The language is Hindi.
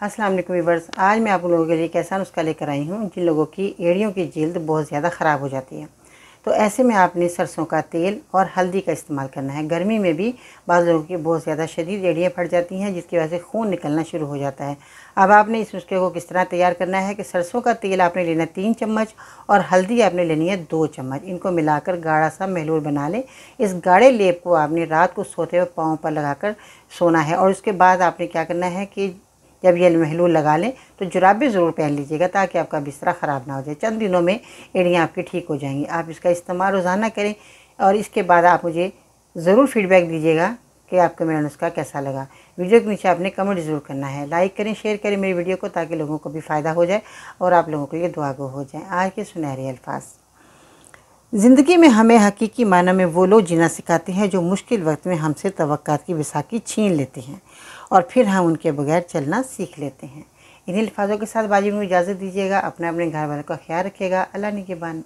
अस्सलाम वालेकुम व्यूअर्स, आज मैं आप लोगों के लिए एक ऐसा नुस्खा लेकर आई हूँ जिन लोगों की एड़ियों की जल्द बहुत ज़्यादा ख़राब हो जाती है। तो ऐसे में आपने सरसों का तेल और हल्दी का इस्तेमाल करना है। गर्मी में भी बाज़ लोगों की बहुत ज़्यादा शदीद एड़ियाँ फट जाती हैं, जिसकी वजह से खून निकलना शुरू हो जाता है। अब आपने इस नुस्खे को किस तरह तैयार करना है कि सरसों का तेल आपने लेना 3 चम्मच और हल्दी आपने लेनी है 2 चम्मच। इनको मिलाकर गाढ़ा सा महलूल बना लें। इस गाढ़े लेप को आपने रात को सोते हुए पाँव पर लगाकर सोना है और उसके बाद आपने क्या करना है कि जब ये महलूल लगा लें तो जुराबें ज़रूर पहन लीजिएगा ताकि आपका बिस्तरा ख़राब ना हो जाए। चंद दिनों में एड़ियाँ आपकी ठीक हो जाएंगी। आप इसका इस्तेमाल रोज़ाना करें और इसके बाद आप मुझे ज़रूर फीडबैक दीजिएगा कि आपको मेरा नुस्खा कैसा लगा। वीडियो के नीचे आपने कमेंट ज़रूर करना है। लाइक करें, शेयर करें मेरी वीडियो को ताकि लोगों को भी फ़ायदा हो जाए और आप लोगों के लिए दुआ गो हो जाए। आज के सुनहरे अल्फाज। ज़िंदगी में हमें हकीकी मायने में वो लोग जीना सिखाते हैं जो मुश्किल वक्त में हमसे तवक्कात की बैसाखी छीन लेते हैं और फिर हम उनके बगैर चलना सीख लेते हैं। इन्हीं अल्फाजों के साथ बाजी में इजाज़त दीजिएगा। अपने घर वालों का ख्याल रखिएगा। अल्लाह निगहबान।